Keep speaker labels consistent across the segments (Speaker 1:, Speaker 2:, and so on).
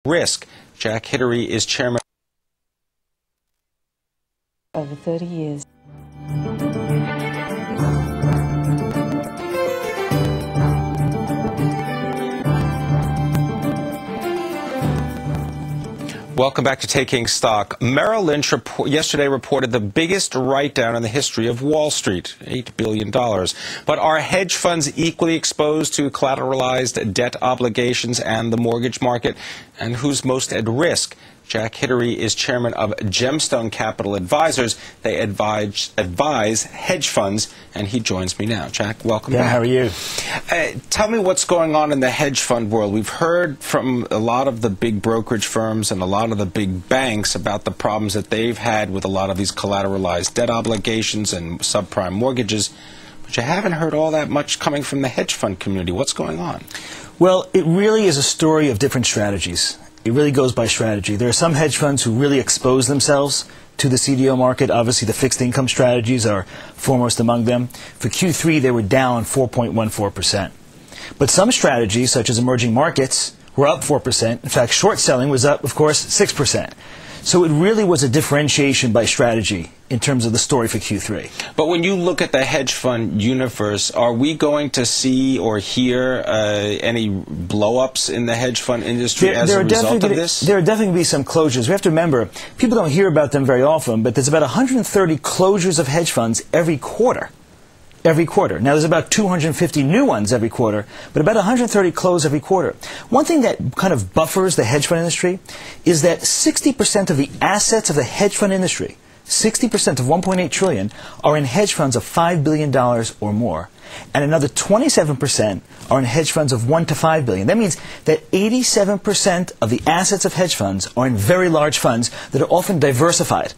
Speaker 1: risk. Jack Hidary is chairman.
Speaker 2: Over 30 years.
Speaker 1: Welcome back to Taking Stock. Merrill Lynch yesterday reported the biggest write-down in the history of Wall Street, $8 billion. But are hedge funds equally exposed to collateralized debt obligations and the mortgage market? And who's most at risk? Jack Hidary is chairman of Gemstone Capital Advisors. They advise hedge funds, and he joins me now. Jack, welcome back.
Speaker 3: How are you?
Speaker 1: Tell me what's going on in the hedge fund world. We've heard from a lot of the big brokerage firms and a lot of the big banks about the problems that they've had with a lot of these collateralized debt obligations and subprime mortgages, but you haven't heard all that much coming from the hedge fund community. What's going on?
Speaker 3: Well, it really is a story of different strategies. It really goes by strategy. There are some hedge funds who really expose themselves to the CDO market. Obviously, the fixed income strategies are foremost among them. For Q3, they were down 4.14%. But some strategies, such as emerging markets, were up 4%. In fact, short selling was up, of course, 6%. So it really was a differentiation by strategy in terms of the story for Q3.
Speaker 1: But when you look at the hedge fund universe, are we going to see or hear any blow-ups in the hedge fund industry as a result of this?
Speaker 3: There are definitely going to be some closures. We have to remember, people don't hear about them very often, but there's about 130 closures of hedge funds every quarter. Every quarter. Now, there's about 250 new ones every quarter, but about 130 close every quarter. One thing that kind of buffers the hedge fund industry is that 60% of the assets of the hedge fund industry, 60% of 1.8 trillion, are in hedge funds of $5 billion or more. And another 27% are in hedge funds of 1 to 5 billion. That means that 87% of the assets of hedge funds are in very large funds that are often diversified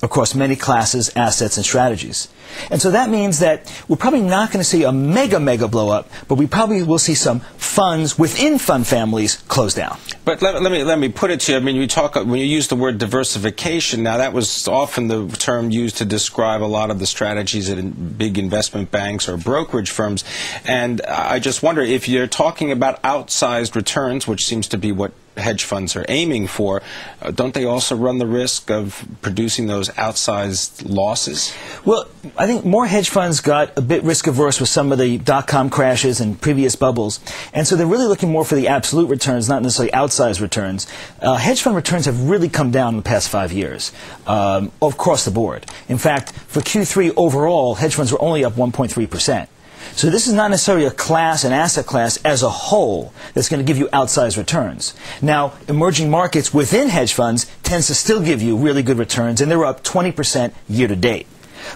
Speaker 3: across many classes, assets, and strategies. And so that means that we're probably not going to see a mega blow up, but we probably will see some funds within fund families close down.
Speaker 1: But let me put it to you. I mean, when you use the word diversification, now that was often the term used to describe a lot of the strategies at big investment banks or brokerage firms. And I just wonder if you're talking about outsized returns, which seems to be what hedge funds are aiming for, don't they also run the risk of producing those outsized losses?
Speaker 3: Well, I think more hedge funds got a bit risk averse with some of the dot-com crashes and previous bubbles, and so they're really looking more for the absolute returns, not necessarily outsized returns. Hedge fund returns have really come down in the past 5 years across the board. In fact, for Q3 overall, hedge funds were only up 1.3%. So this is not necessarily a class, an asset class as a whole that's going to give you outsized returns. Now, emerging markets within hedge funds tends to still give you really good returns, and they're up 20% year to date.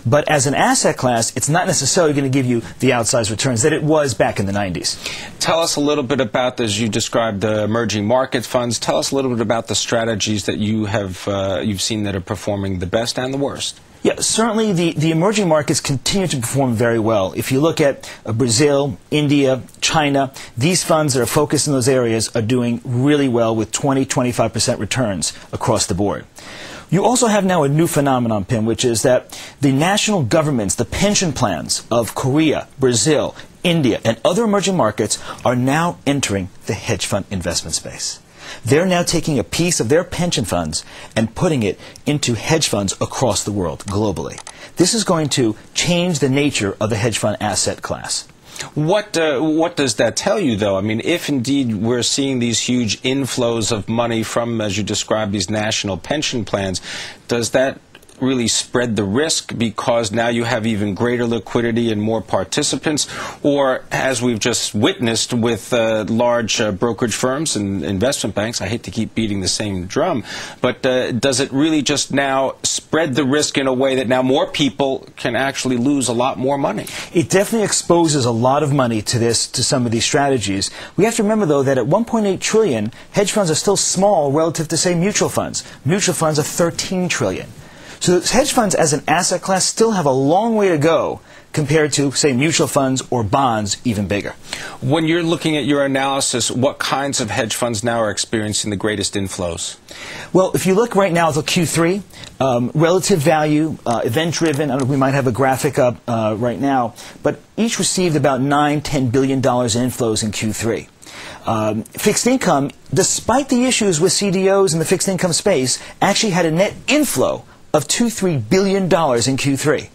Speaker 3: But as an asset class, it's not necessarily going to give you the outsized returns that it was back in the 90s.
Speaker 1: Tell us a little bit about, as you described, the emerging market funds. Tell us a little bit about the strategies that you've seen that are performing the best and the worst.
Speaker 3: Yeah, certainly the emerging markets continue to perform very well. If you look at Brazil, India, China, these funds that are focused in those areas are doing really well with 20–25% returns across the board. You also have now a new phenomenon, Pim, which is that the national governments, the pension plans of Korea, Brazil, India, and other emerging markets are now entering the hedge fund investment space. They're now taking a piece of their pension funds and putting it into hedge funds across the world, globally. This is going to change the nature of the hedge fund asset class.
Speaker 1: What does that tell you, though? I mean, if indeed we're seeing these huge inflows of money from, as you described, these national pension plans, does that really spread the risk because now you have even greater liquidity and more participants? Or, as we've just witnessed with large brokerage firms and investment banks, I hate to keep beating the same drum, but does it really just now spread the risk in a way that now more people can actually lose a lot more money?
Speaker 3: It definitely exposes a lot of money to some of these strategies. We have to remember, though, that at 1.8 trillion, hedge funds are still small relative to, say, mutual funds. Mutual funds are 13 trillion. So hedge funds as an asset class still have a long way to go compared to, say, mutual funds or bonds, even bigger.
Speaker 1: When you're looking at your analysis, what kinds of hedge funds now are experiencing the greatest inflows?
Speaker 3: Well, if you look right now at the Q3, relative value, event-driven, we might have a graphic up right now, but each received about $9–10 billion in inflows in Q3. fixed income, despite the issues with CDOs in the fixed income space, actually had a net inflow of $2-3 billion in Q3.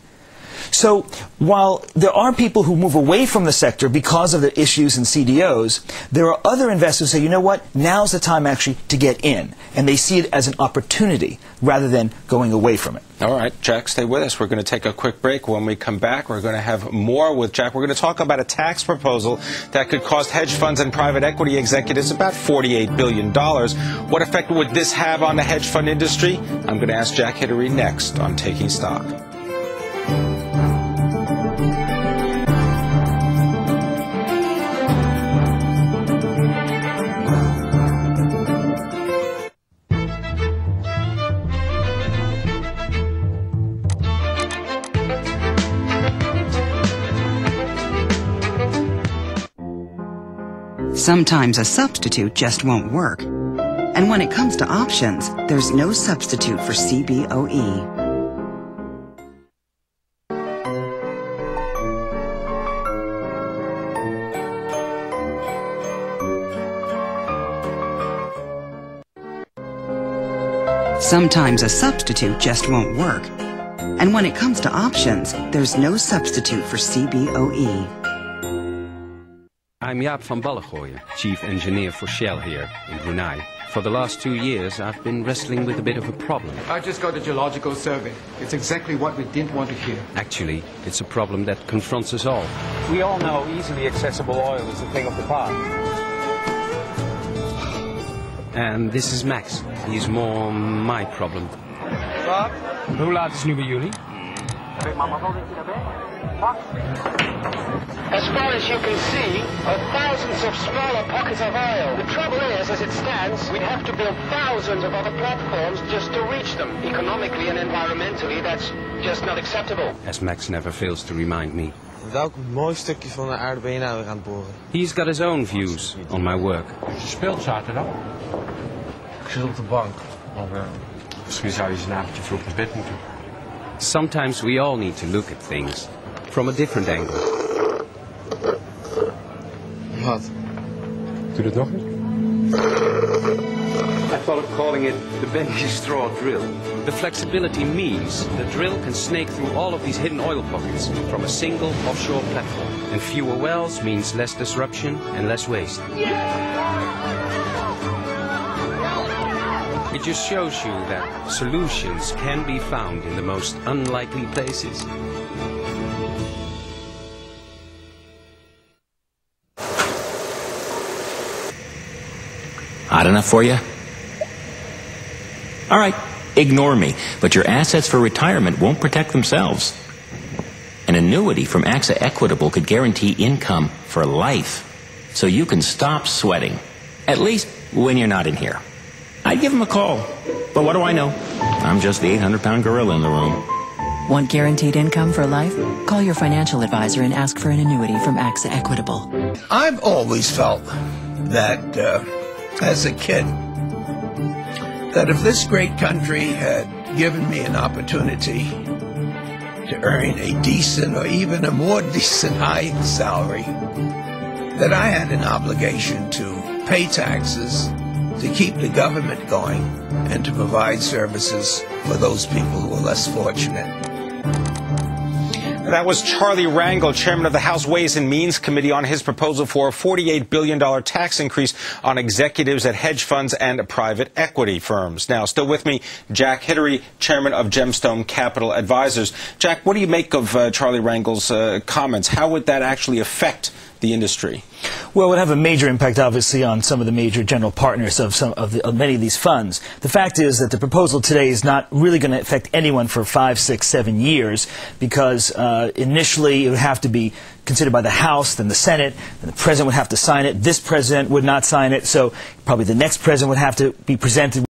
Speaker 3: So while there are people who move away from the sector because of the issues in CDOs, there are other investors who say, you know what, now's the time actually to get in. And they see it as an opportunity rather than going away from it.
Speaker 1: All right, Jack, stay with us. We're going to take a quick break. When we come back, we're going to have more with Jack. We're going to talk about a tax proposal that could cost hedge funds and private equity executives about $48 billion. What effect would this have on the hedge fund industry? I'm going to ask Jack Hidary next on Taking Stock.
Speaker 4: Sometimes a substitute just won't work. And when it comes to options, there's no substitute for CBOE. Sometimes a substitute just won't work. And when it comes to options, there's no substitute for CBOE.
Speaker 5: I'm Jaap van Ballengooien, Chief Engineer for Shell here in Brunei. For the last 2 years, I've been wrestling with a bit of a problem.
Speaker 6: I just got a geological survey. It's exactly what we didn't want to hear.
Speaker 5: Actually, it's a problem that confronts us all.
Speaker 7: We all know easily accessible oil is a thing of the past.
Speaker 5: And this is Max. He's more my problem.
Speaker 7: Wat? Hoe laat is het nu bij jullie?
Speaker 8: As far as you can see, are thousands of smaller pockets of oil. The trouble is, as it stands, we'd have to build thousands of other platforms just to reach them. Economically and environmentally, that's just not acceptable.
Speaker 5: As Max never fails to remind me.
Speaker 9: Welk mooi stukje van de aarde ben je nou weer aan het boren?
Speaker 5: He's got his own views on my work.
Speaker 7: Je speelt zaterdag?
Speaker 9: Ik zit op de bank. Maar misschien zou je eens een avondje vroeg naar bed moeten.
Speaker 5: Sometimes we all need to look at things from a different angle.
Speaker 9: Wat?
Speaker 7: Doe dat nog eens.
Speaker 5: I thought of calling it the bendy straw drill. The flexibility means the drill can snake through all of these hidden oil pockets from a single offshore platform. And fewer wells means less disruption and less waste. It just shows you that solutions can be found in the most unlikely places.
Speaker 10: Hot enough for you? All right, ignore me, but your assets for retirement won't protect themselves. An annuity from AXA Equitable could guarantee income for life, so you can stop sweating, at least when you're not in here. I'd give them a call, but what do I know? I'm just the 800-pound gorilla in the room.
Speaker 2: Want guaranteed income for life? Call your financial advisor and ask for an annuity from AXA Equitable.
Speaker 11: I've always felt that, as a kid, that if this great country had given me an opportunity to earn a decent or even a more decent high salary, that I had an obligation to pay taxes, to keep the government going, and to provide services for those people who are less fortunate.
Speaker 1: That was Charlie Rangel, chairman of the House Ways and Means Committee, on his proposal for a $48 billion tax increase on executives at hedge funds and private equity firms. Now, still with me, Jack Hidary, chairman of Gemstone Capital Advisors. Jack, what do you make of Charlie Rangel's comments? How would that actually affect the industry?
Speaker 3: Well, it would have a major impact, obviously, on some of the major general partners of many of these funds. The fact is that the proposal today is not really going to affect anyone for 5, 6, 7 years, because initially it would have to be considered by the House, then the Senate, and the President would have to sign it. This President would not sign it, so probably the next President would have to be presented